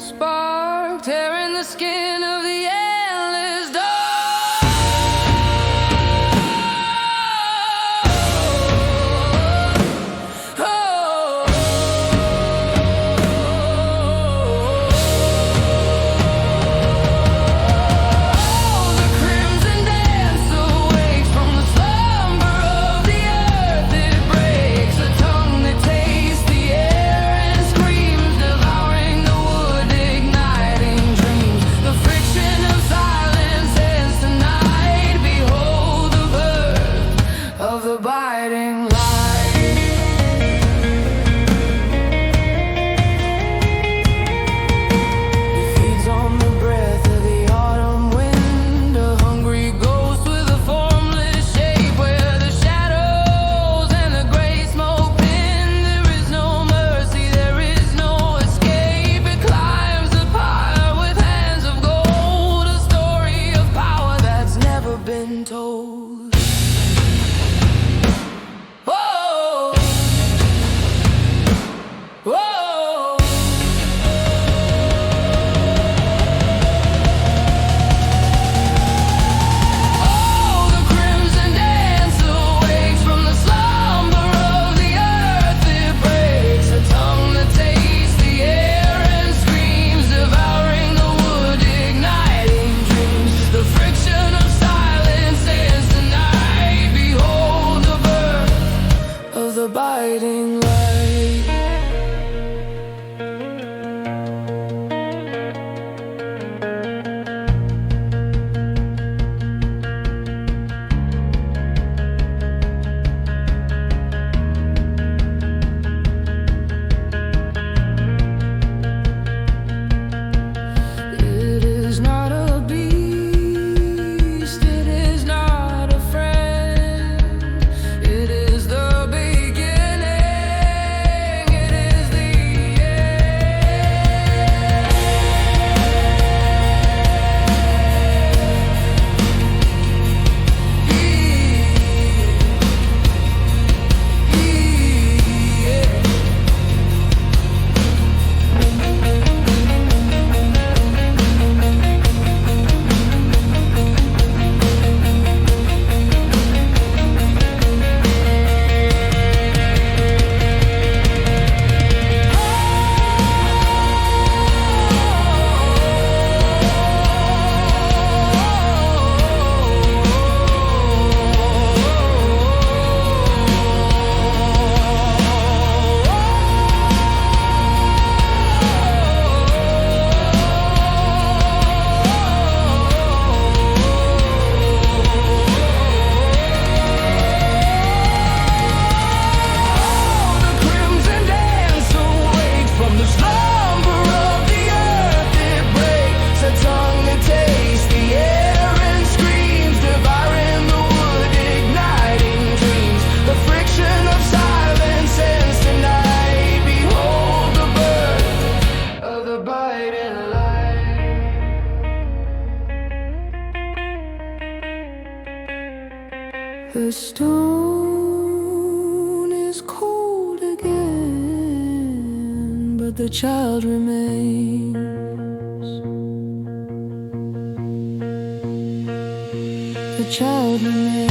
spark, tearing the skin of the endless dark. The stone is cold again, but the child remains. The child remains.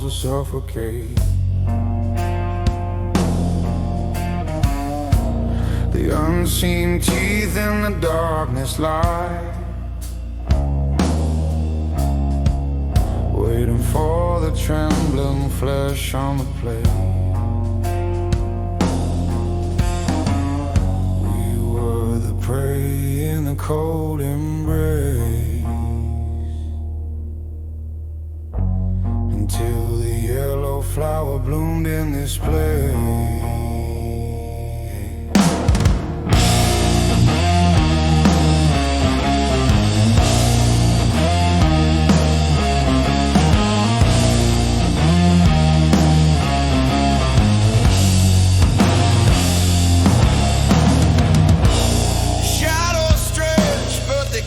walls will suffocate. The unseen teeth in the darkness lie, waiting for the trembling flesh on the plate. We were the prey in the cold embrace, until the yellow flower bloomed in this place.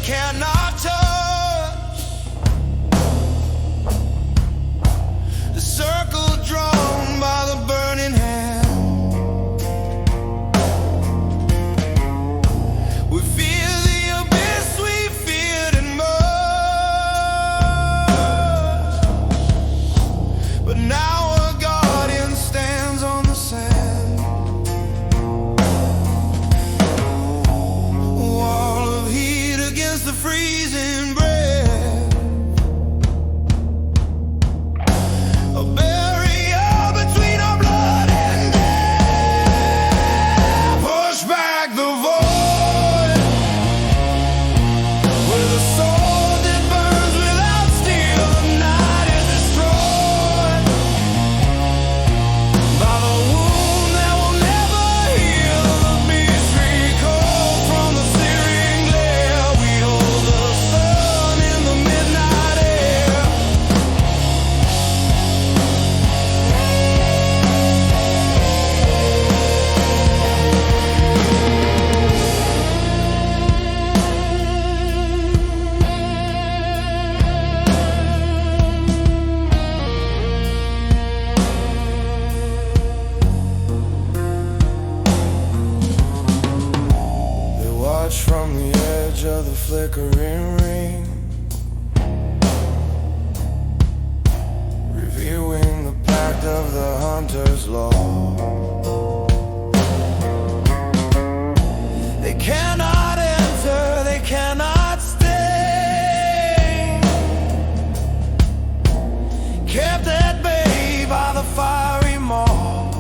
Cannot touch the circle drawn by the burning hand. We fear the abyss, we feared it most, but now our guardian stands on the sand. Wall of heat against the freezing breath, a barrier between our blood and death. Push back the void with a sword that burns without steel. The night is destroyed by the wound that will never heal. The beast recoiled from the searing glare. We hold the sun in the midnight air. They watch from the edge of the flickering ring, reviewing the pact of the hunter's law. They cannot enter, they cannot stay, kept at bay by the fiery maw.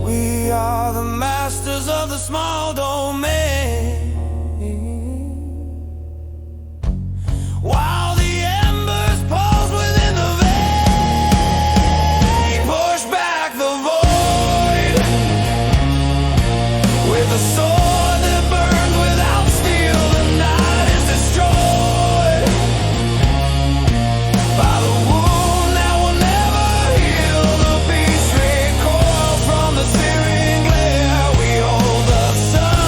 We are the masters of the small domain, while the embers pulse within the vein. Push back the void with a sword that burns without steel. The night is destroyed by the wound that will never heal. The beast recoil from the searing glare. We hold the sun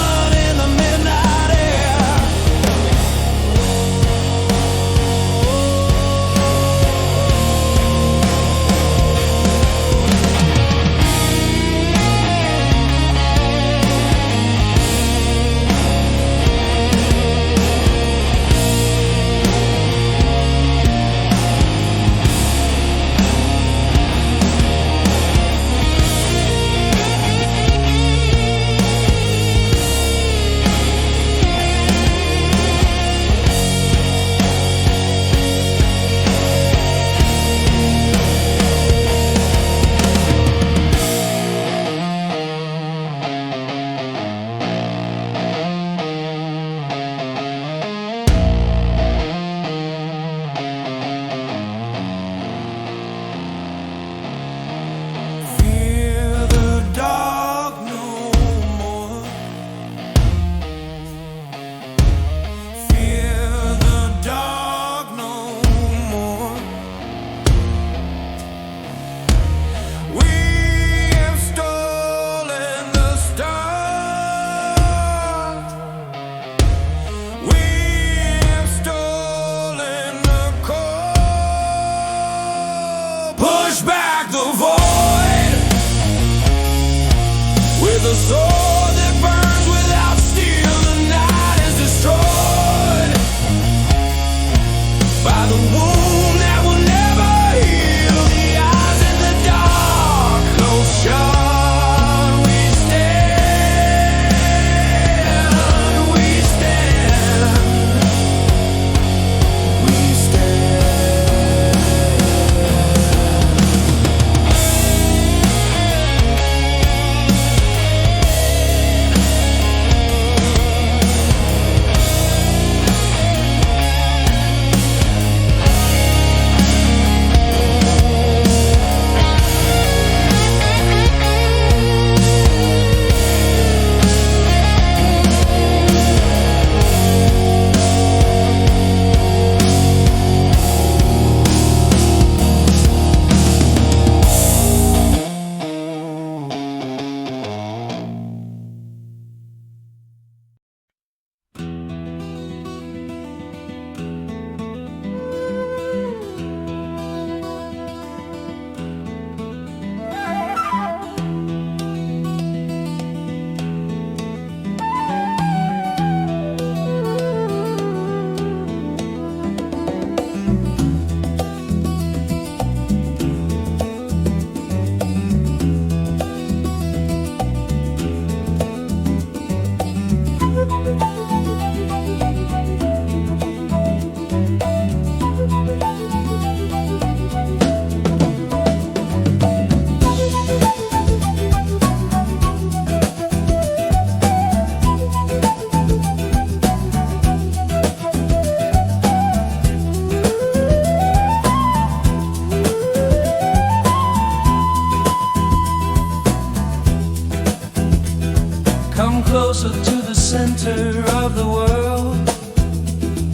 closer to the center of the world,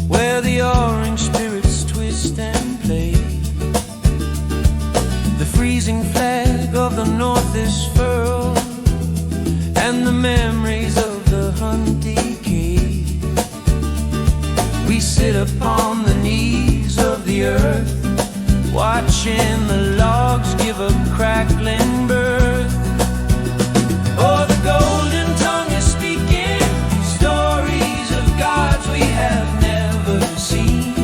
where the orange spirits twist and play. The freezing flag of the north is furled, and the memories of the hunt decay. We sit upon the knees of the earth, watching the logs give a crackling birth. Oh, the golden tongue is speaking stories of gods we have never seen,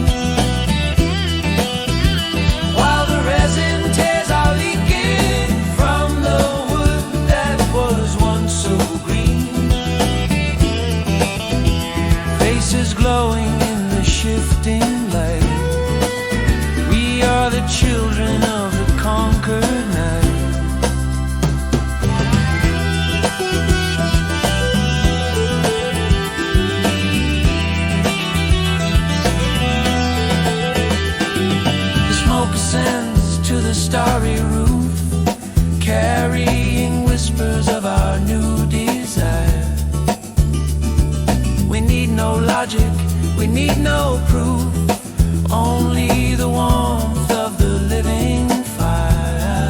while the resin tears are leaking from the wood that was once so green. Faces glowing in the shifting light, we are the children of the conquered night. Ascends to the starry roof, carrying whispers of our new desire. We need no logic, we need no proof, only the warmth of the living fire.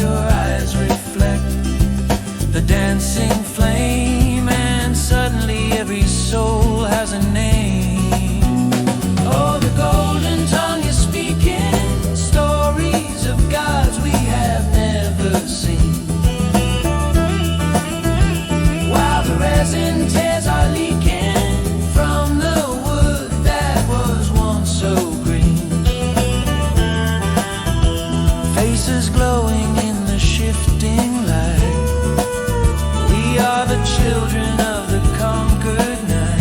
Your eyes reflect the dancing flame, and suddenly every soul has a name. Oh, the golden tongue is speaking stories of gods we have never seen, while the resin tears are leaking from the wood that was once so green. Faces glowing in the shifting light, we are the children of the conquered night.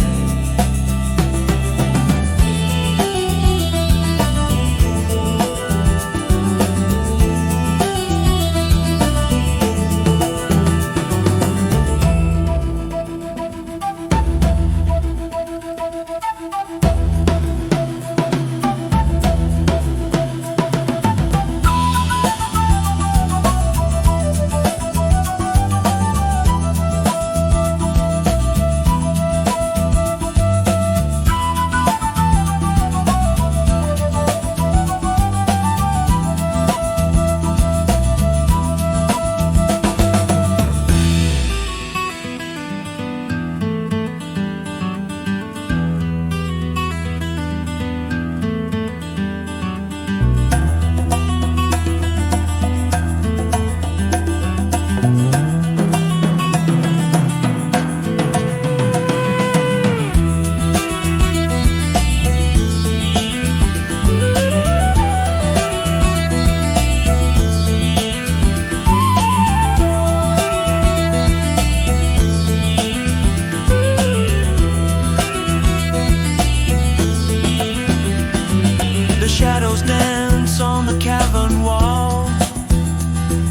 Shadows dance on the cavern wall,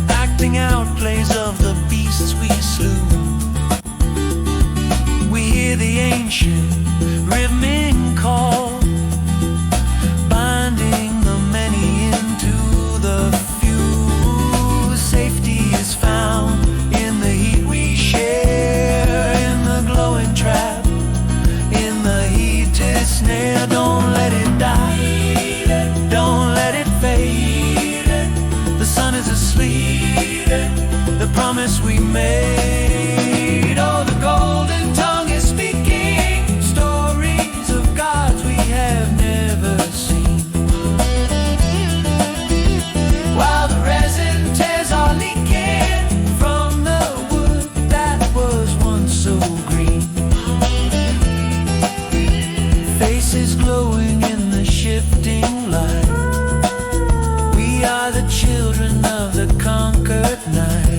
acting out plays of the beasts we slew. We hear the ancient rhythmic call, binding the many into the few. Safety is found in the heat we share, in the glowing trap, in the heated snare. Don't let it die, don't let it fade. The sun is asleep, the promise we made. Oh, the golden tongue is speaking stories of gods we have never seen, while the resin tears are leaking from the wood that was once so green. Faces glowing in the shifting light, we are the children of the conquered night.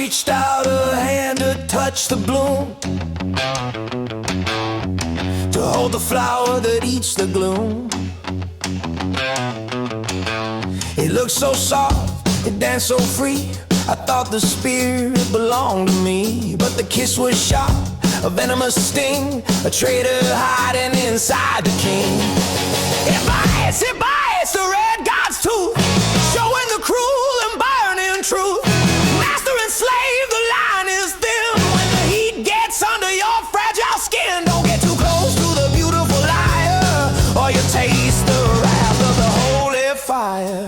reached out a hand to touch the bloom, to hold the flower that eats the gloom. It looked so soft, it danced so free. I thought the spirit belonged to me, but the kiss was sharp, a venomous sting, a traitor hiding inside the king. It bites the red god's tooth, showing the cruel and burning truth. Master and slave, the line is thin. When the heat gets under your fragile skin, don't get too close to the beautiful liar, or you taste the wrath of the holy fire.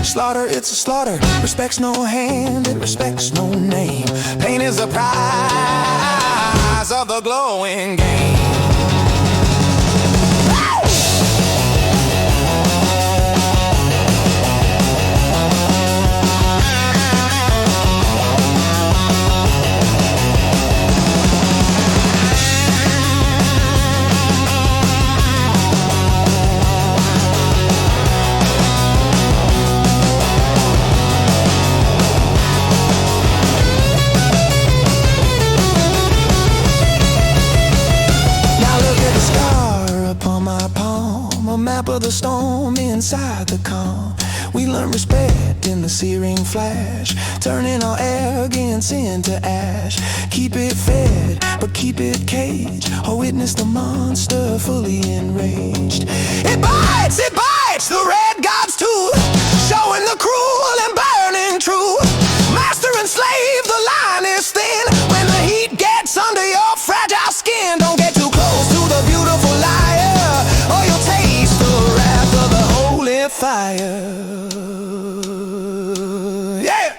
Slaughter, it's a slaughter. Respects no hand, it respects no name. Pain is the prize of the glowing game. Of the storm inside the calm, we learn respect in the searing flash, turning our arrogance into ash. Keep it fed, but keep it caged, or witness the monster fully enraged. It bites the red god's tooth, showing the cruel and burning truth. Master and slave, the line is thin. When the heat gets under your fragile skin, don't get too close to the beautiful liar, or you'll taste the wrath of the holy fire. Yeah!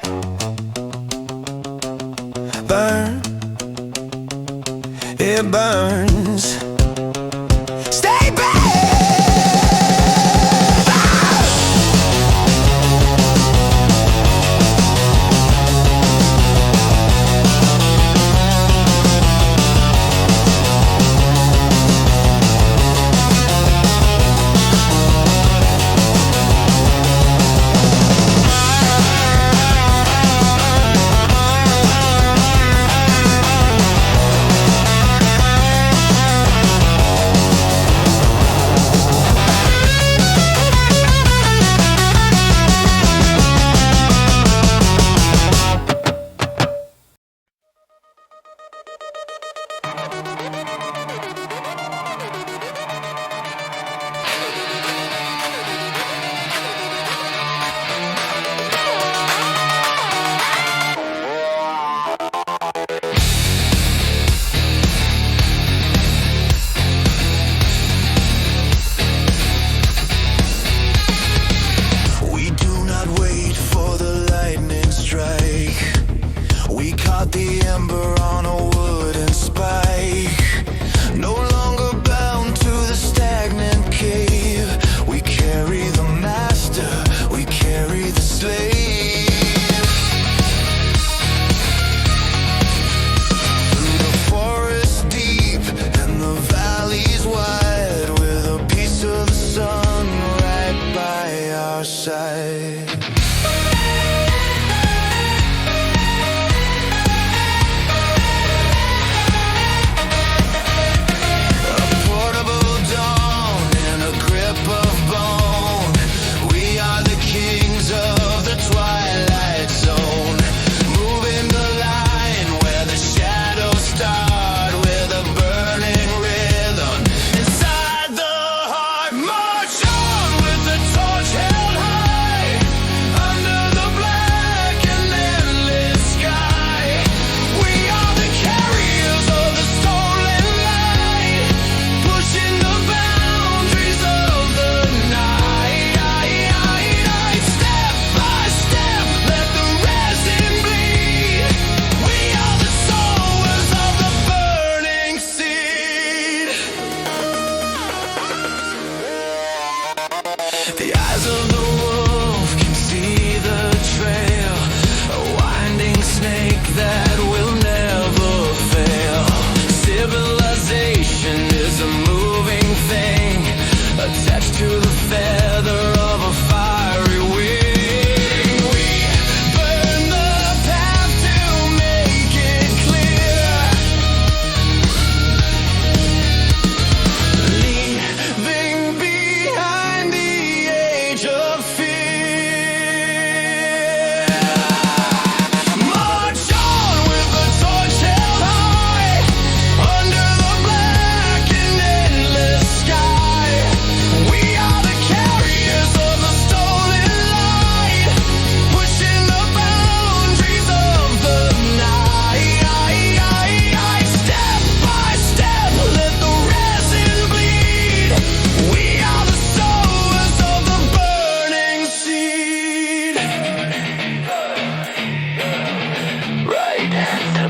Burn, it burns. Stay back!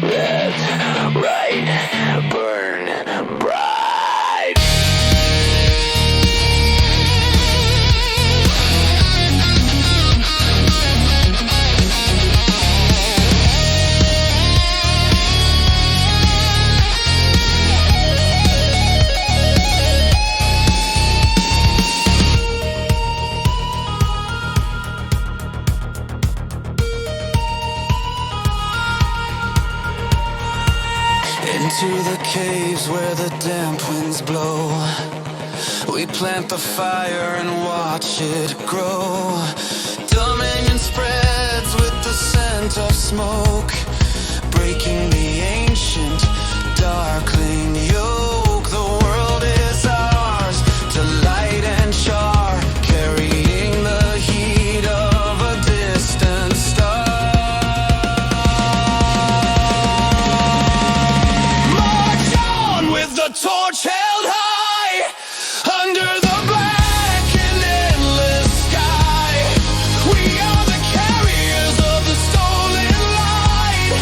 that's right. Burn bright. Into the caves where the damp winds blow, we plant the fire and watch it grow. Dominion spreads with the scent of smoke, breaking the ancient darkling yoke. The world is ours to light and char, carrying the heat of a distant star. The torch held high under the black and endless sky. We are the carriers of the stolen light,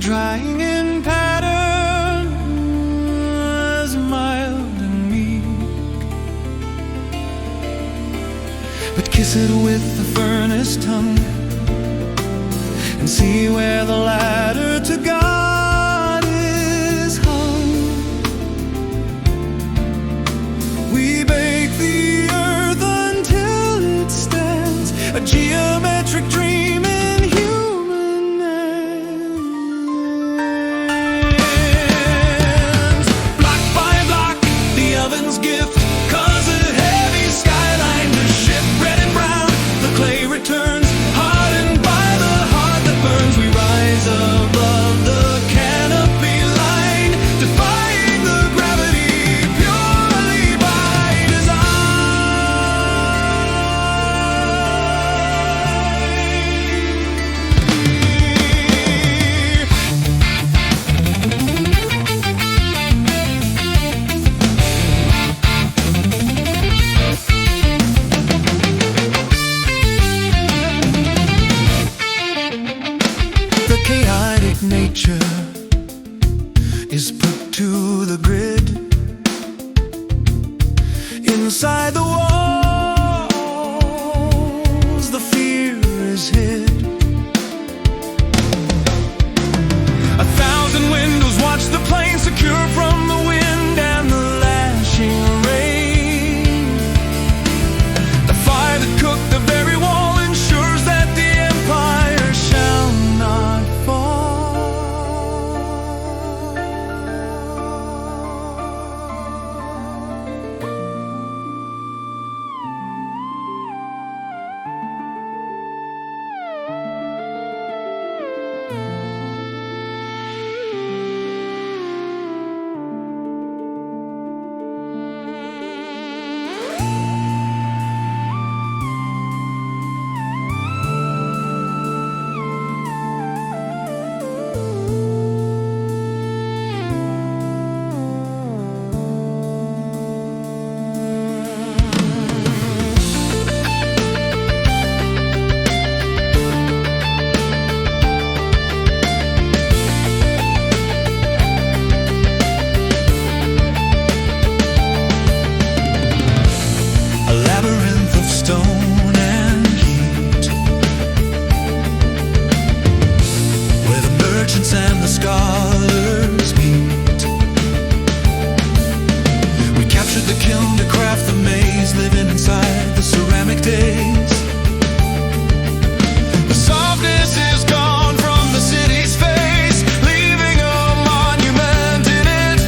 drying in patterns, mild and meek. But kiss it with the furnace tongue and see where the ladder to God is hung. We bake the earth until it stands, a geometric dream in human hands. Block by block, the oven's gift, cause a heavy skyline, the ship red and brown, the clay returns, hardened by the heart that burns. We rise above the canopy line, defying the gravity purely by the chaotic nature is put to the grid. Inside the walls, the fear is hid. 1,000 windows watch the plane secure from the wind and the lashing rain. The fire that cooked the very wall ensures that the empire shall not fall. A labyrinth of stone and heat, where the merchants and the scholars meet. We captured the kiln to craft the maze, living inside the ceramic days. The softness is gone from the city's face, leaving a monument in its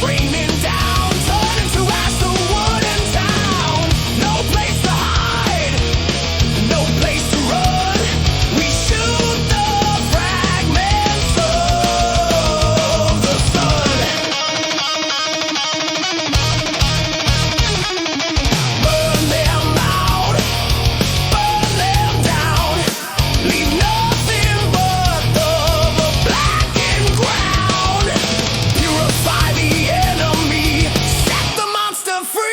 raining down, turning to ash the wooden town. No place to hide, no place to run. We shoot the fragments of the sun. Burn them out, burn them down. Leave nothing but the blackened ground. Purify the enemy, set the monster free.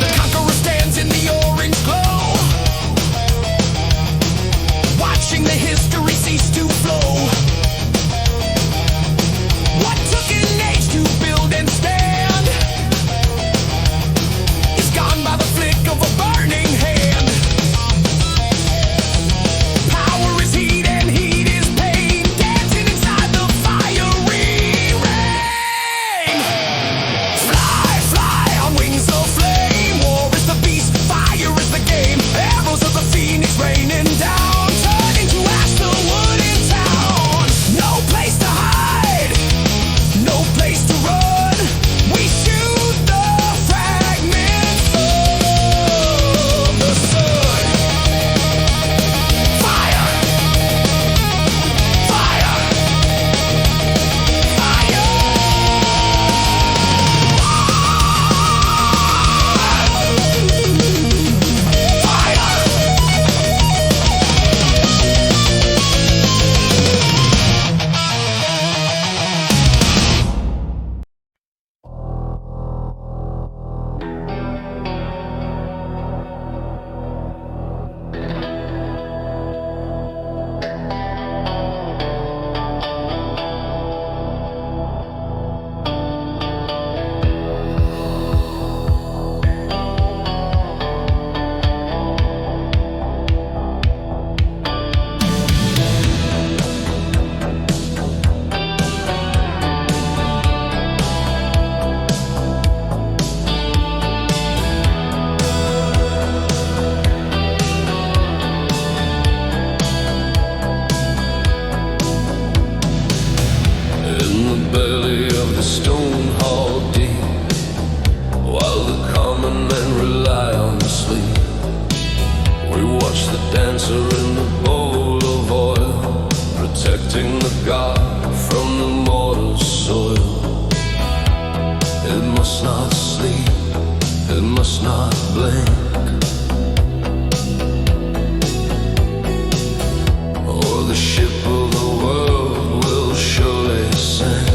The conqueror stands in the orange glow, watching the history cease to flow. What took an age to build and stand is gone by the flick of a burning hand. Power is heat and heat is pain, dancing inside the fiery rain. Fly, fly on wings of flame. War is the beast, fire is the game. Arrows of the phoenix raining down, turning to ash the wooden town. No place to hide, no place to run. We shoot the fragments of the sun. Fire, fire, fire. In the belly of the stone hall deep, while the common men rely on sleep, we watch the dancer in the bowl of oil, protecting the god from the mortal soil. It must not sleep, it must not blink, or the ship of the world will surely sink.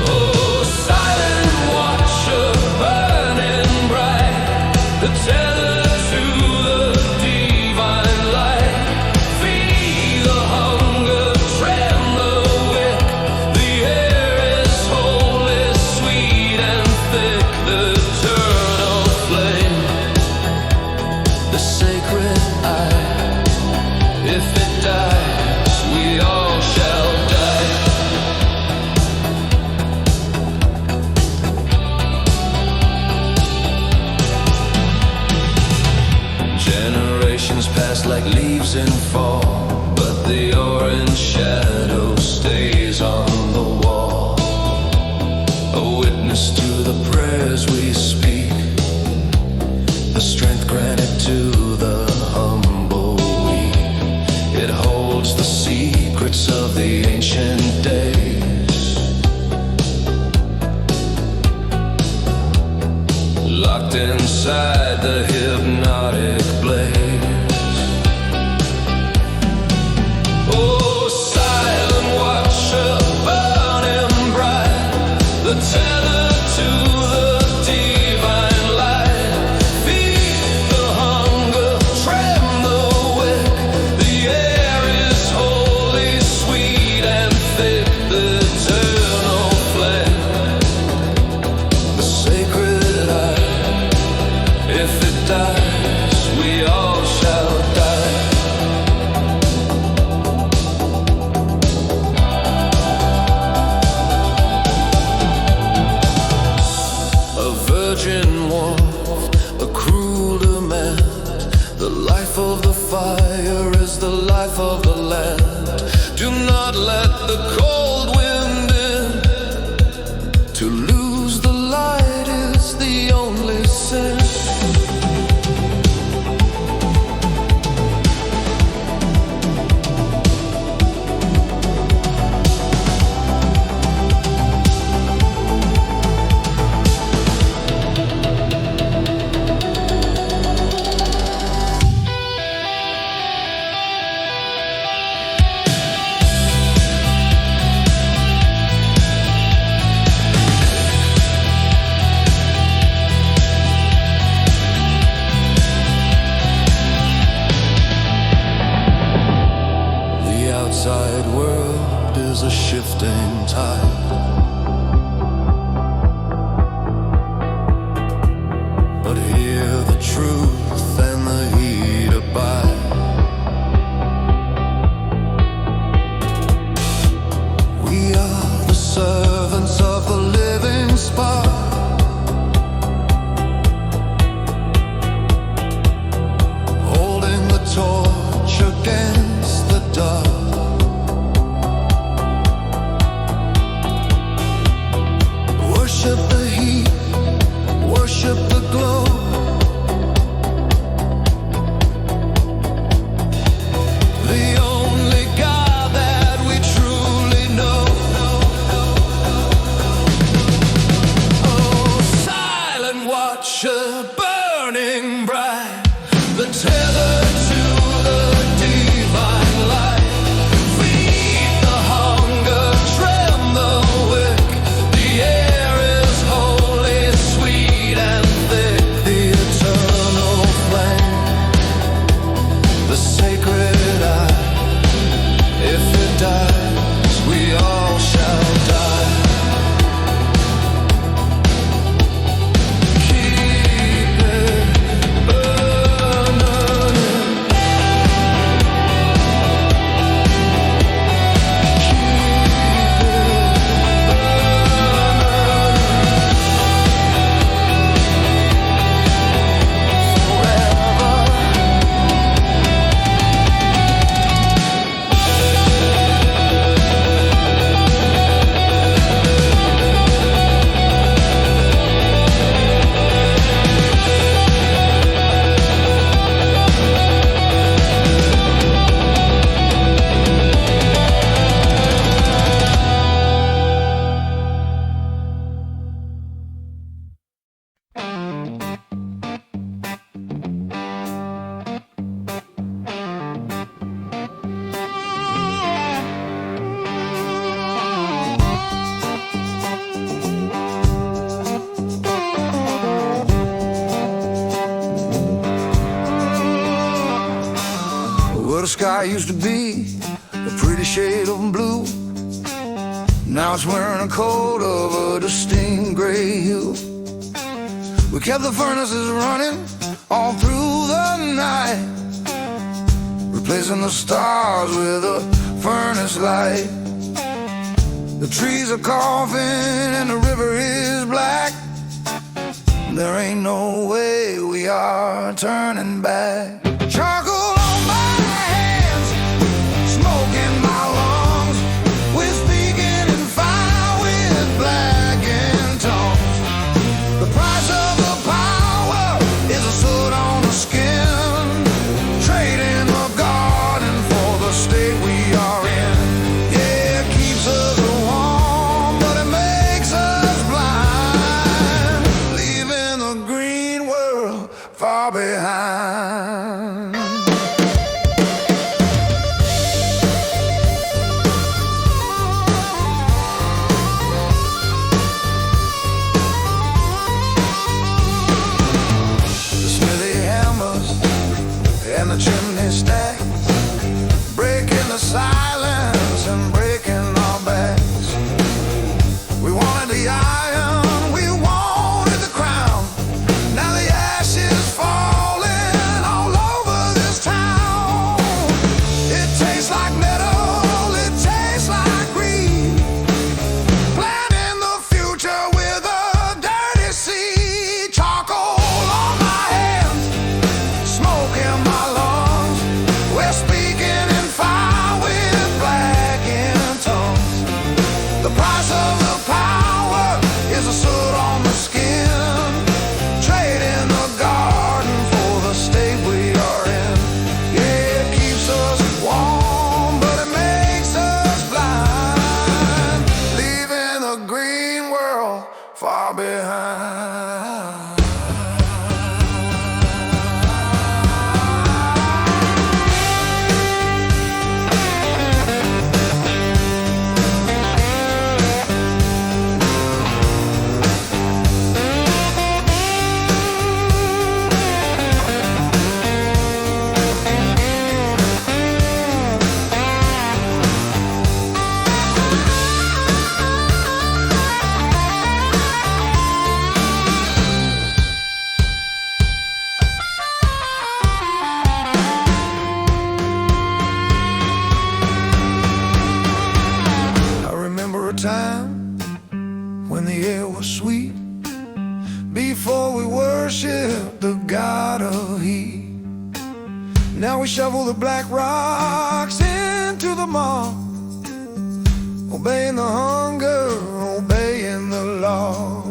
Oh, silent watcher, burning bright, the tether to the divine light. Feed the hunger, tram the wick. The air is holy, sweet and thick. The eternal flame, the sacred eye. If it dies, we all shall die. Generations pass like leaves in fall, but the orange shadow stays on the wall. A witness to the prayers we speak, the strength granted to the humble weak. It holds the secrets of the ancient days, locked inside the hypnotic blaze. Oh, silent watcher, burning bright, the tether to the divine light. Feed the hunger, tram the wick. life of the land. Do not let the cold wind in. To lose the light is the only sin. Outside world is a shifting tide. But here the truth and the heat abide. We are the servants of the living spark. Holding the torch against the dark. Worship the heat, worship the glow. The only God that we truly know. Oh, silent watcher, burning bright, the tether to the divine light. Feed the hunger, trim the wick. The air is holy, sweet and thick. The eternal flame, the sacred eye. If it dies, we all shall die. Keep it burning. Well, the sky used to be a pretty shade of blue. Now it's wearing a coat of a distinct gray hue. We kept the furnaces running all through the night, replacing the stars with a furnace light. The trees are coughing and the river is black. There ain't no way we are turning back. Charcoal on my hands, smoke in my lungs. We're speaking in fire with blackened tongues. The price of the power is a soot on the skin. Trading the garden for the state we are in. Yeah, it keeps us warm, but it makes us blind, leaving the green world far behind. behind. Time when the air was sweet, before we worshiped the god of heat. Now we shovel the black rocks into the maw, obeying the hunger, obeying the law.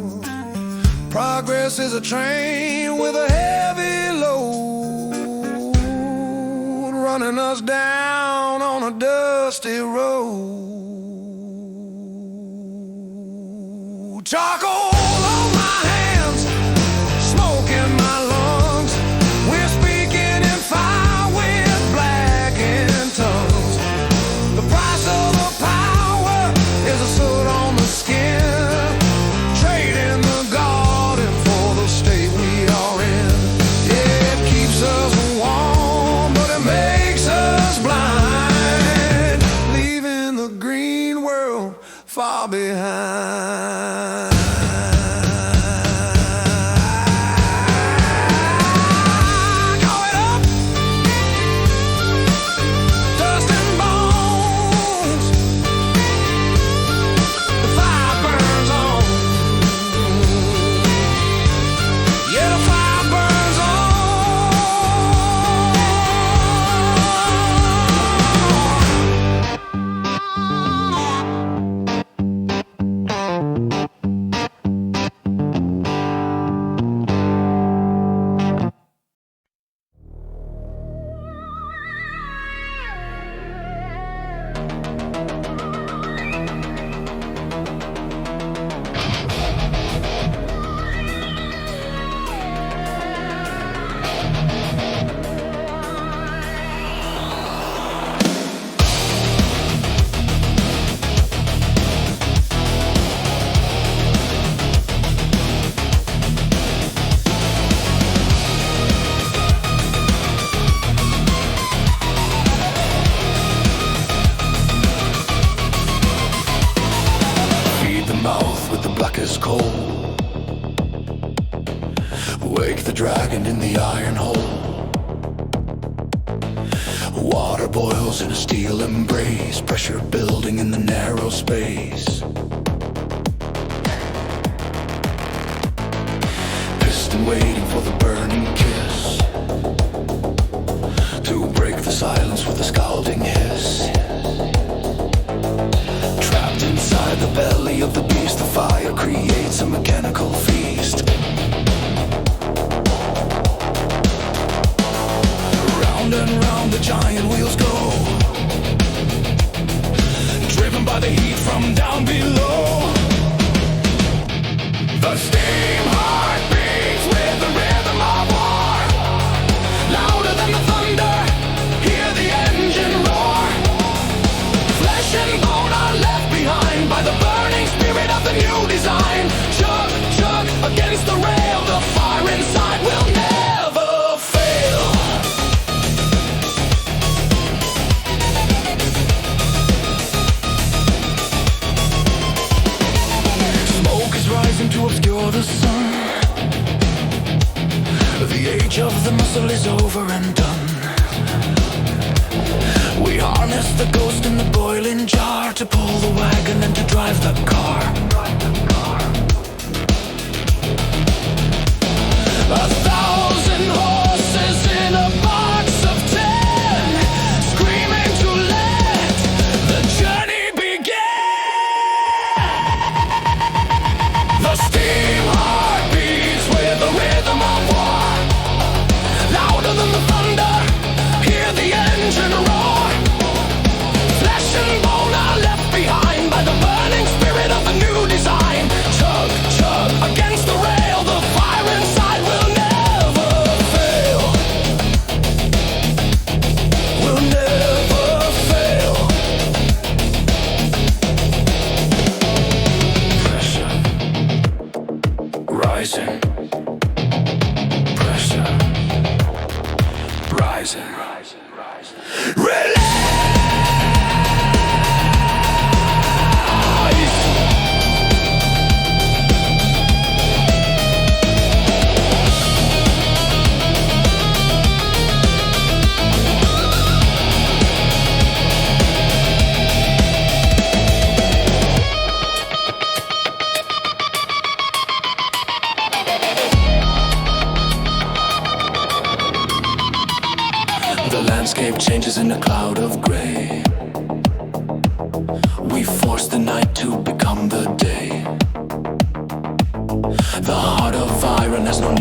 Progress is a train with a heavy load, running us down on a dusty road. Charcoal on my hands, smoke in my lungs. We're speaking in fire with blackened tongues. The price of the power is a soot on the skin, trading the garden for the state we are in. Yeah, it keeps us warm, but it makes us blind, leaving the green world far behind. Coal. Wake the dragon in the iron hole. Water boils in a steel embrace, pressure building in the narrow space. Piston waiting for the burning kiss, to break the silence with a scalding hiss. Trapped inside the belly of the beast, the fire creates a mechanical feast. Round and round the giant wheels go, driven by the heat from down below. The steam heart beats with the rhythm of war, louder than the thunder, hear the engine roar. Flesh and bone are left behind by the burning spirit of the new design. Chug, chug against the rail, the fire inside will never fail. Smoke is rising to obscure the sun. The age of the muscle is over and done. We harness the ghost in the boiling jar to pull the wagon and to drive the car. 1,000 horses in a box of 10, screaming to let the journey begin. The steam heart beats with the rhythm of war, louder than the thunder, hear the engine roar. Flesh and bone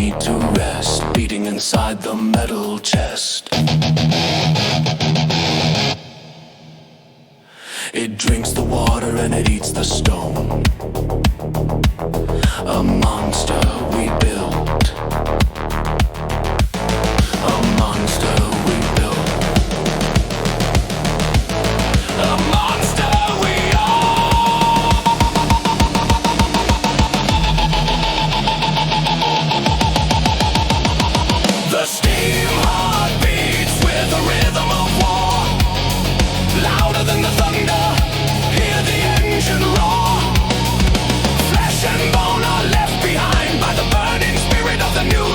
need to rest, beating inside the metal chest. It drinks the water and it eats the stone. A monster we built. A monster we built. A monster we are. The steam heart beats with the rhythm of war. Louder than the thunder, hear the engine roar. Flesh and bone are left behind by the burning spirit of the new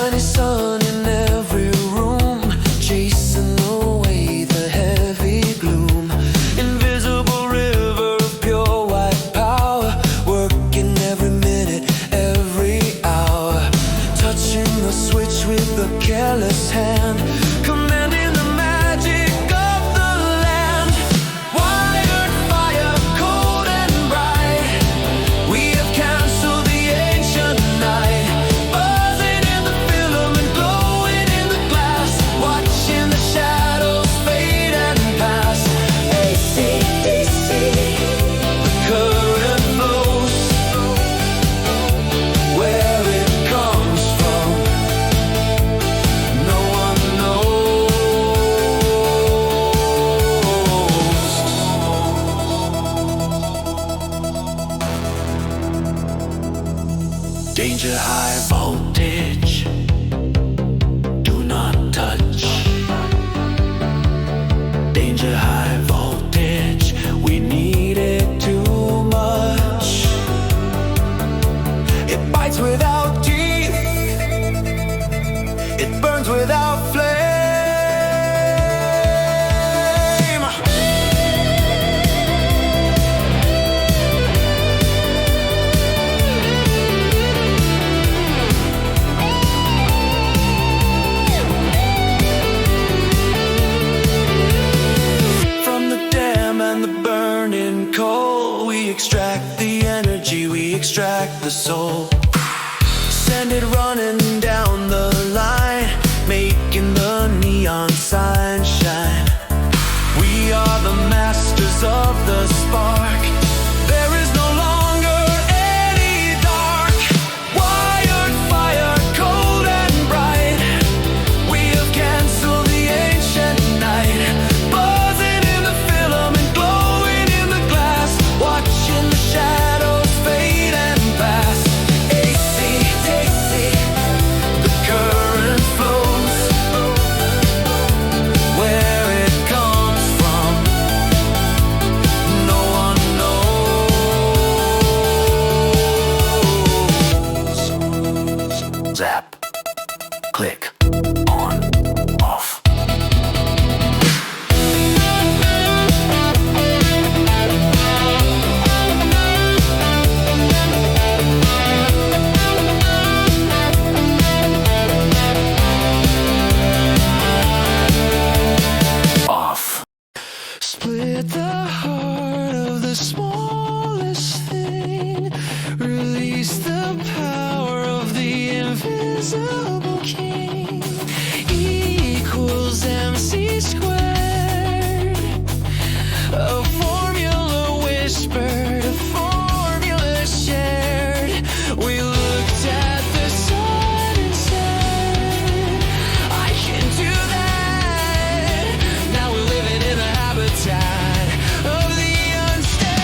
tiny sun in every room, chasing away the heavy gloom. Invisible river of pure white power, working every minute, every hour. Touching the switch with a careless hand, commanding the magic of the land. Wired fire, cold and bright, we have cancelled the ancient night. Buzzing in the filament, glowing in the glass, watching the shadows fade and pass. AC/DC, the current flows. Where it comes from, no one knows. Danger, high voltage, do not touch. Danger, high voltage, we need it too much. It bites without teeth, it burns without flame. From the dam and the burning coal, we extract the energy, we extract the soul. Send it running down the line, making the neon sign shine. We are the masters of the spark. There is no longer any dark. Wired fire, cold and bright, we have cancelled the ancient night. Buzzing in the filament, glowing in the glass, watching the shadows fade and pass. AC/DC, the current flows. Where it comes from, no one knows. Zap, click, on, off. Off. Split the heart of the smallest thing, release the power of the invisible king. Equals MC squared, a formula whispered, a formula shared. We looked at the sun and said, I can do that. Now we're living in the habitat of the unstable.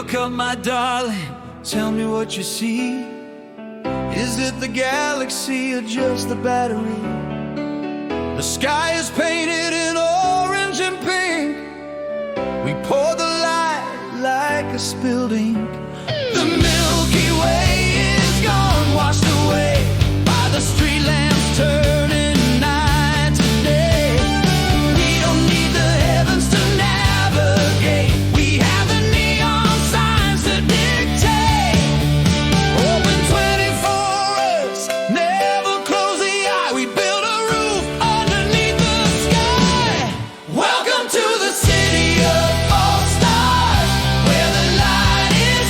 Look up, my darling, tell me what you see. Is it the galaxy or just the battery? The sky is painted in orange and pink. We pour the light like a spilled ink. The Milky Way is gone, washed away by the street lamps turning night to day. We don't need the heavens to navigate. We have the neon signs to dictate. Open 24 hours, never close the eye. We build a roof underneath the sky. Welcome to the city of all stars, where the light is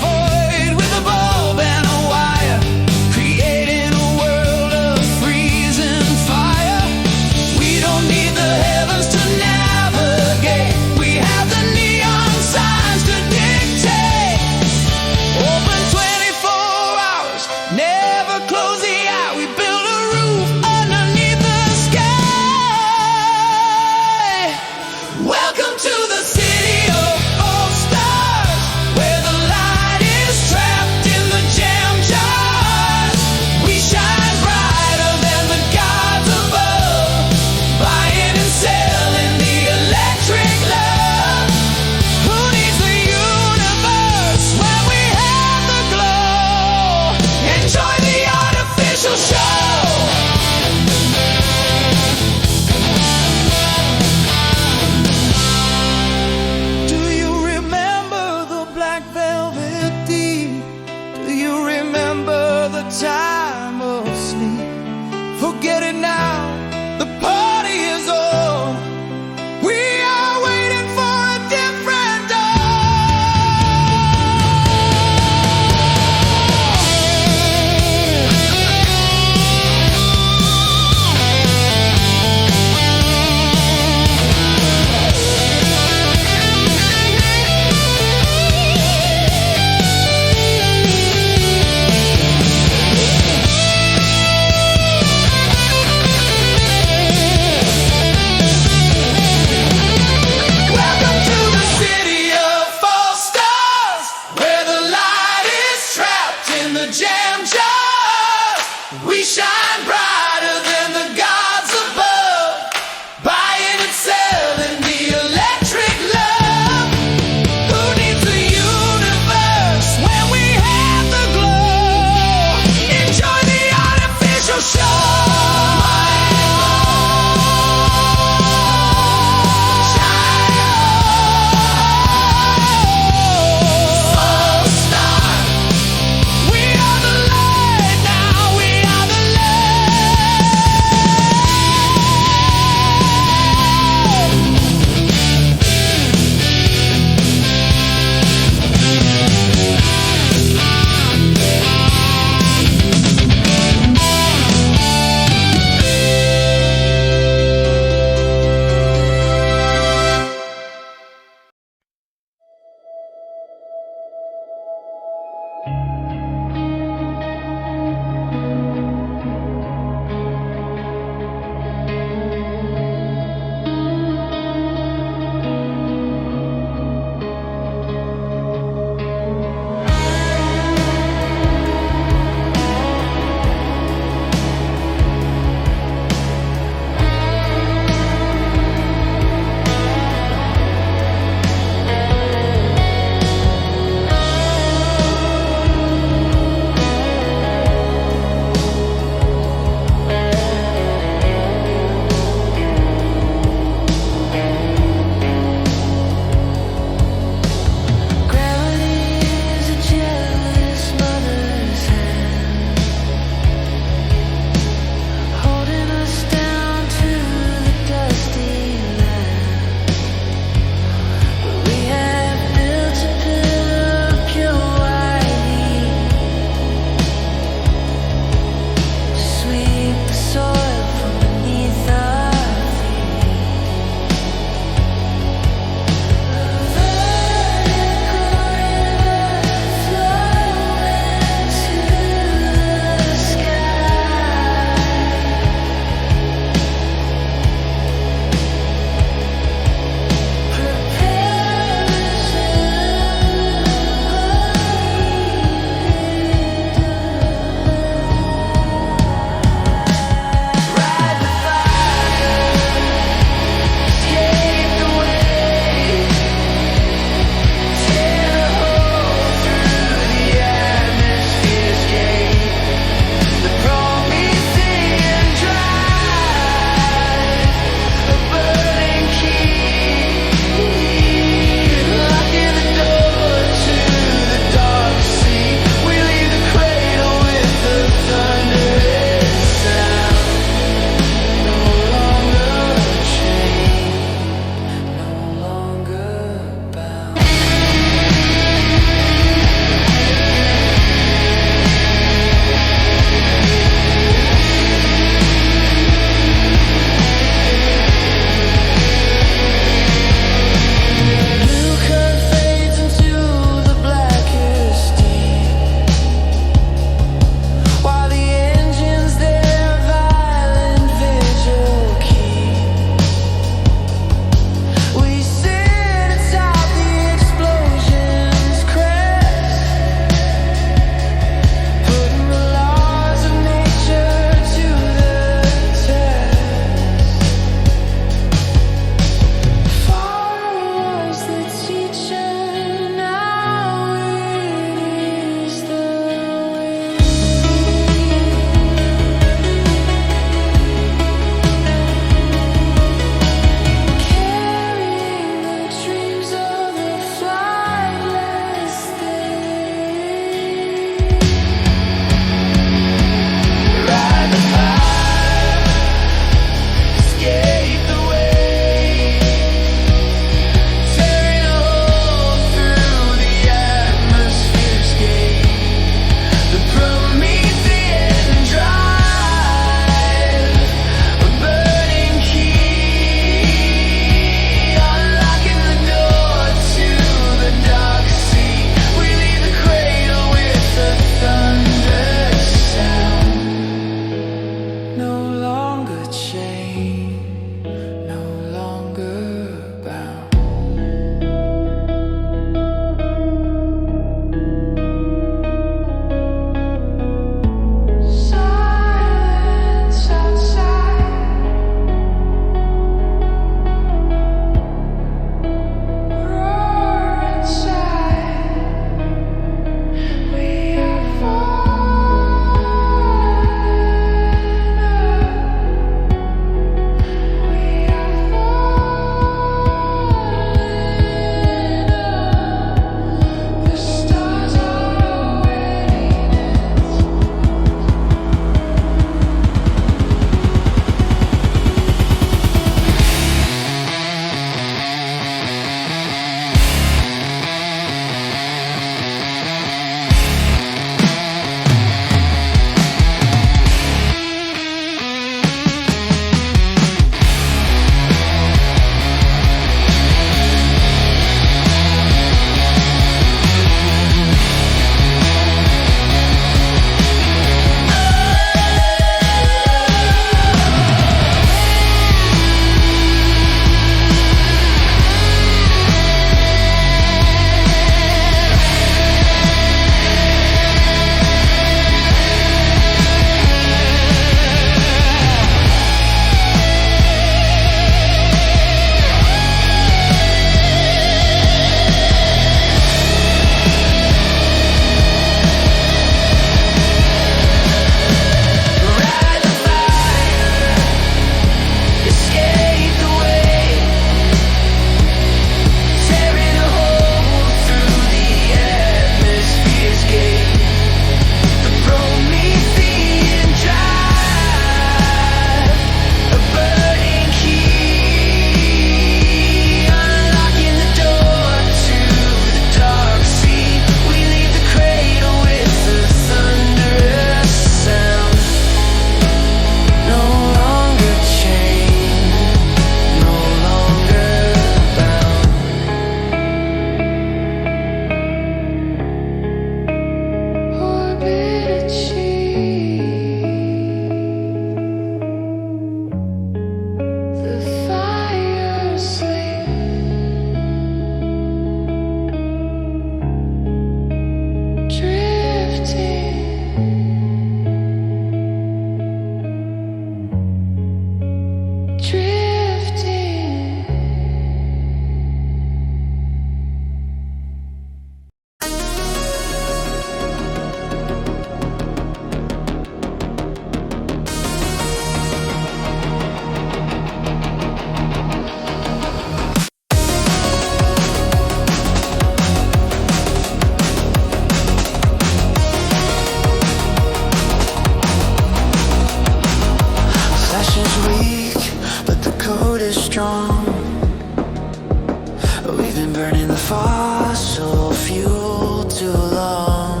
burning the fossil fuel too long.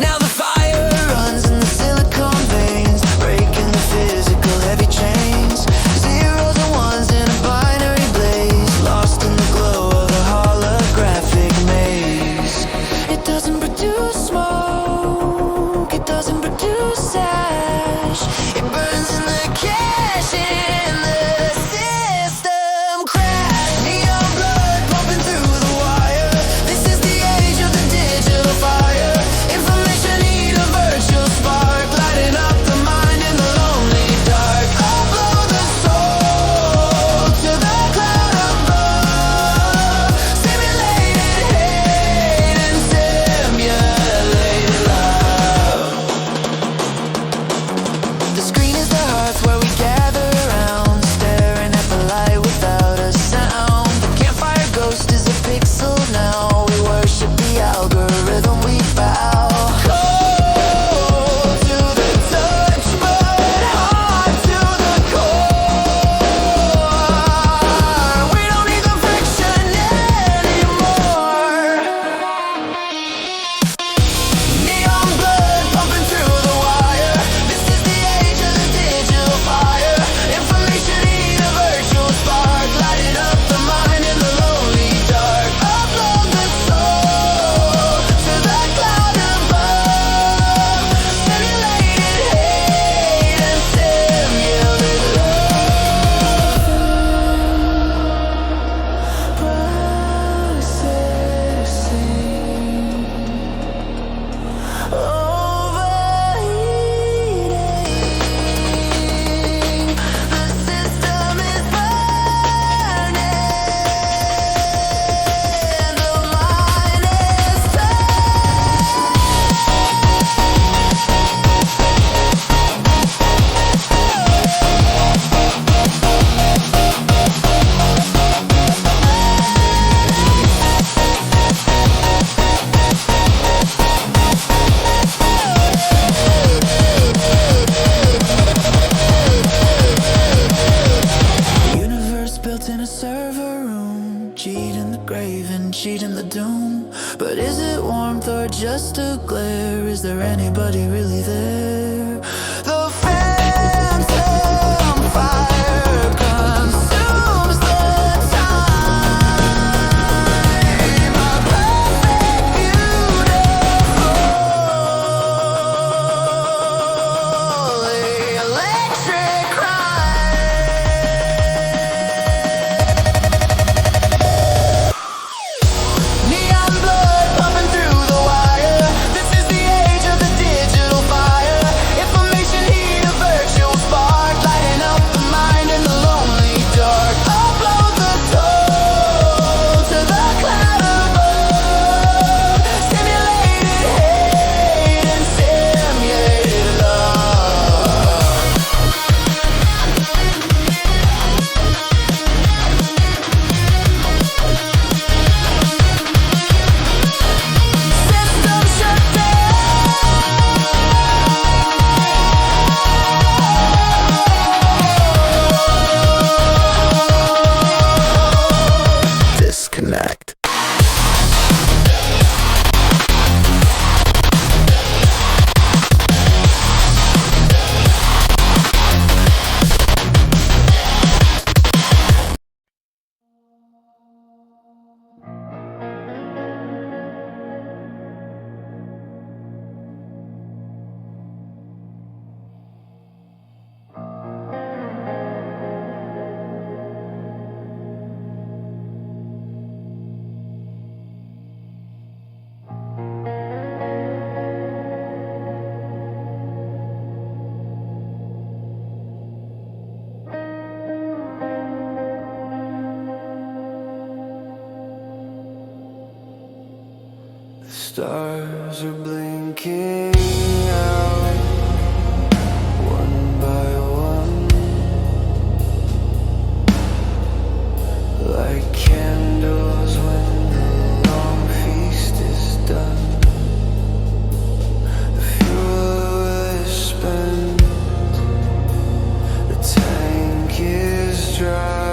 Now the fire runs in the silicon veins, breaking the physical heavy chains. Zeros and ones in a binary blaze, lost in the glow of the holographic maze. It doesn't produce smoke, it doesn't produce ash. It burns in the cash, in the system crash. Neon blood pumping through the wire. This is the age of the digital fire. Information need a virtual spark, lighting up the mind in the lonely dark. Upload the soul to the cloud above. Simulated hate and simulated love. The screen is the hearth where we gather around, staring at the light without a sound. The campfire ghost is a pixel now. We worship the algorithm, we bow. Cold to the touch, but hot to the core. We don't need the friction anymore. Neon blood pumping through the wire. This is the age of the digital fire. Information need a virtual spark, lighting up the mind in the lonely dark. Upload the soul to the cloud above. Simulated hate and simulated love. Processing, overheating. The system is burning. The mind is The universe built in a server room, cheat in the grave and cheat in the doom. But is it warmth or just a glare? Is there anybody really there? The phantom fire consumes the time. A perfect, beautiful, electric neon blood pumping through the wire. This is the age of the digital fire. Information need a virtual spark, lighting up the mind in the lonely dark. Upload the soul to the cloud above. Simulated hate and simulated love. System shut down. Disconnect. The stars are blinking out, one by one, like candles when the long feast is done. The fuel is spent, the tank is dry.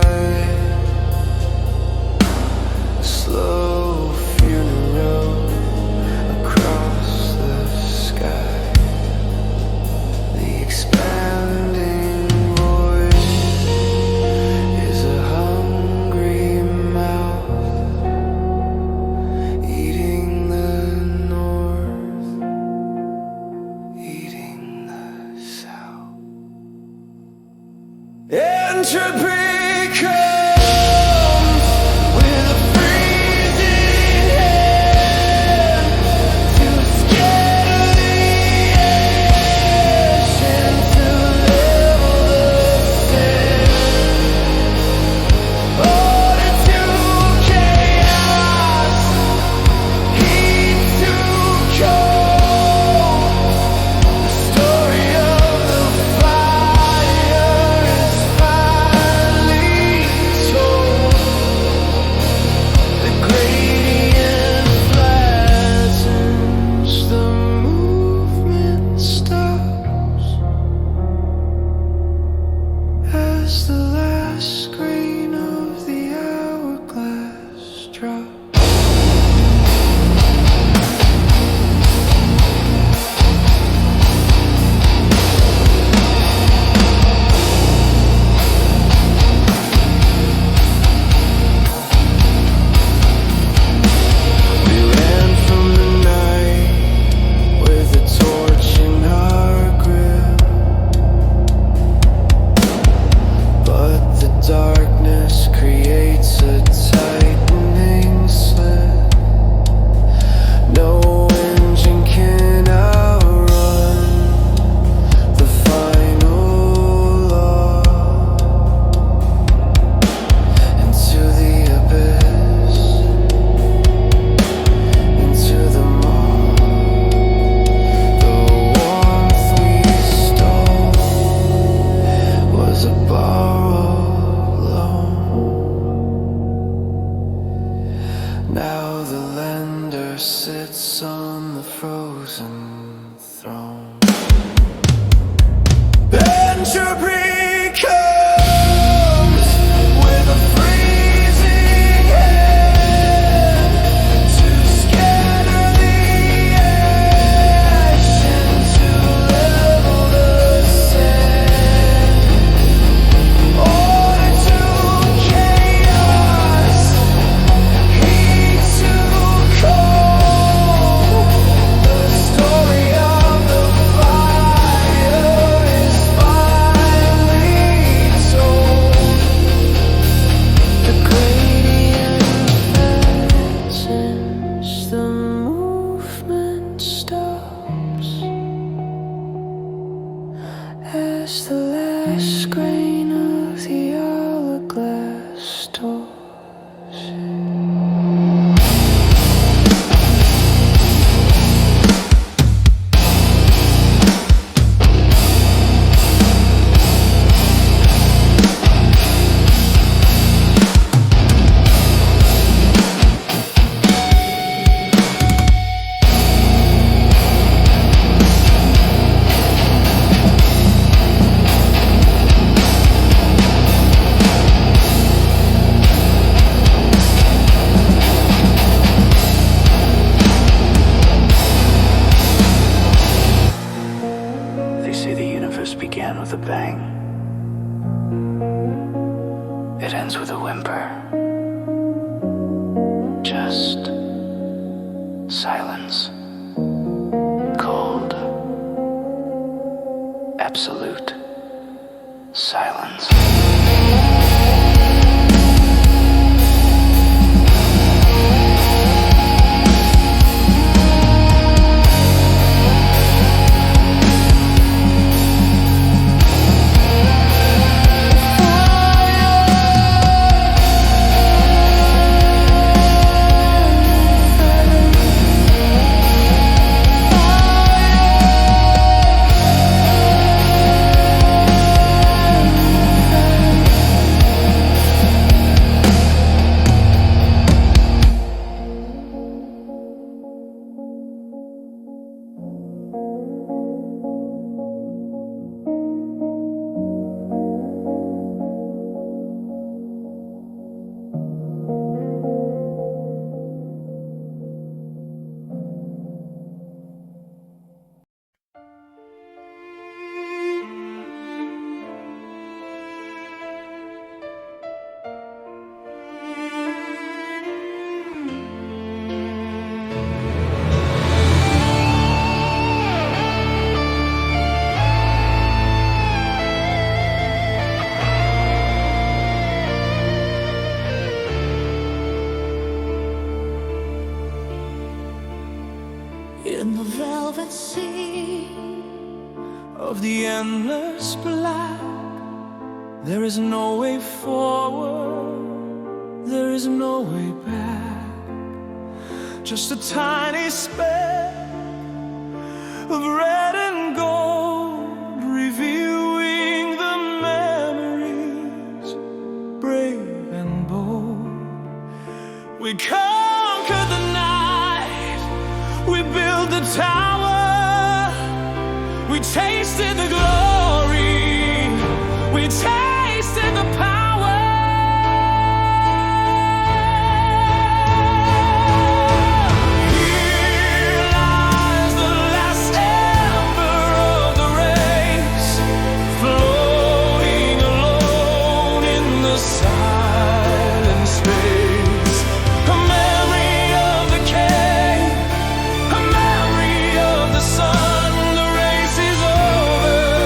frozen throne. Entropy comes with a freezing hand to scatter the ash and to level the sand. Order to chaos, heat to cold. The story of the fire is finally told. The gradient passes, the movement stops as the last grain of the hourglass stops. They say the universe began with a bang. It ends with a whimper. Just silence. Cold. Absolute silence. In the velvet sea of the endless black, there is no way forward, there is no way back. Just a tiny speck of red and gold, reviewing the memories, brave and bold. We conquered the night, we built the tower, we tasted the glory, we tasted the power. Here lies the last ember of the race, floating alone in the silent space. A memory of the cave, a memory of the sun. The race is over,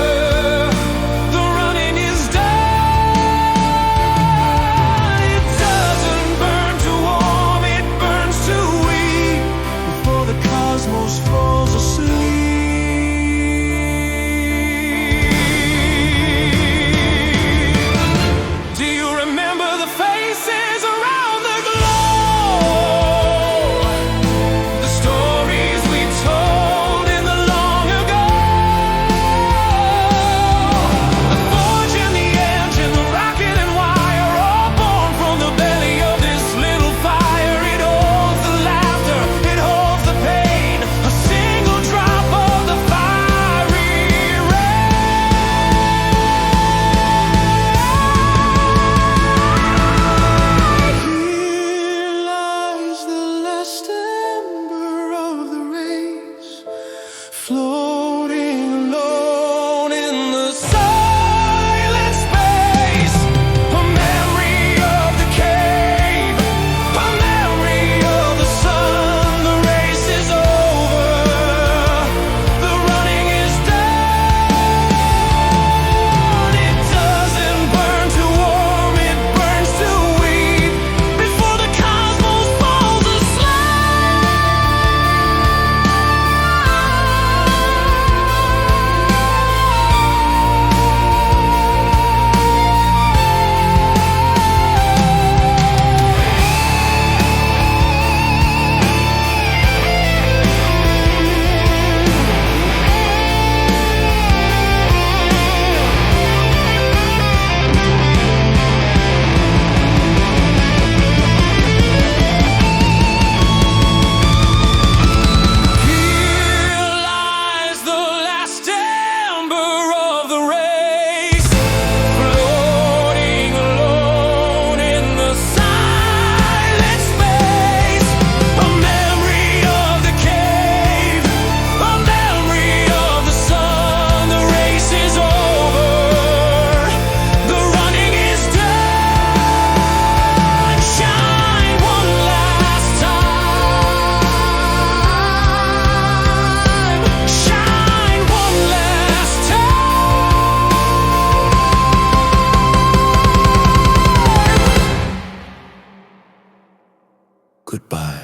goodbye.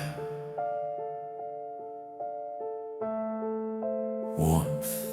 Warmth.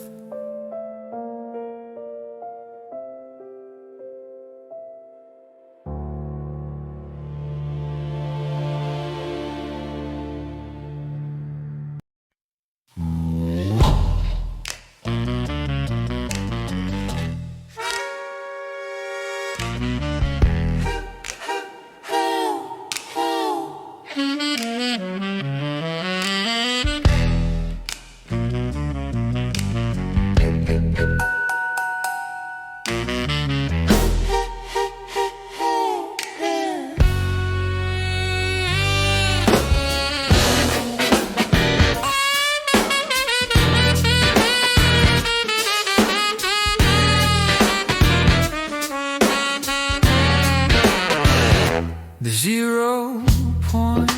The 0 point,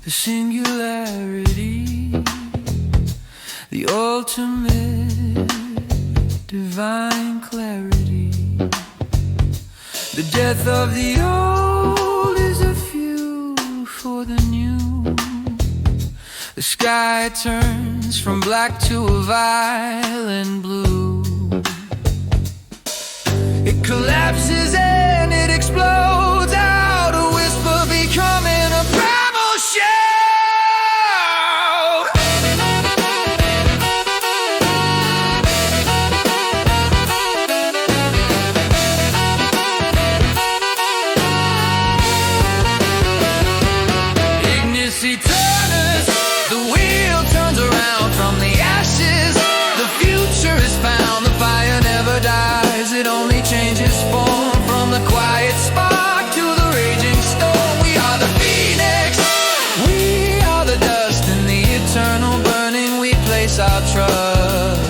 the singularity, the ultimate divine clarity. The death of the old is a fuel for the new. The sky turns from black to a violent blue. It collapses and it explodes out, a whisper becoming a primal shout. Ignis, Aeternus, the wheel turns around from the ashes. The future is found, the fire never dies. It only changes form from the quiet spark to the raging storm. We are the phoenix, we are the dust. In the eternal burning we place our trust.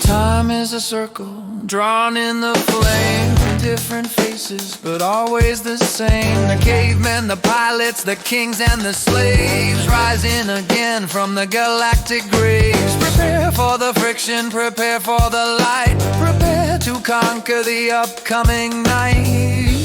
Time is a circle drawn in the flame, different faces but always the same. The cavemen, the pilots, the kings and the slaves, rising again from the galactic graves. Prepare for the friction, prepare for the light, prepare to conquer the upcoming night.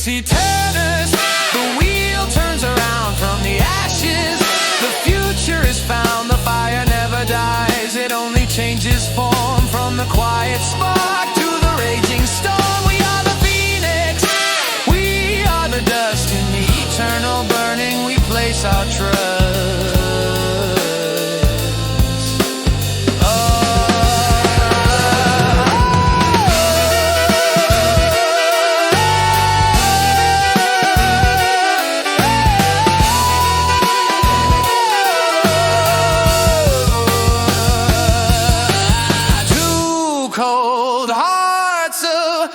Aeternus, the wheel turns around from the ashes. The future is found, the fire never dies. It only changes form from the quiet spark to the raging storm. We are the phoenix, we are the dust. In the eternal burning we place our trust. Cold hearts of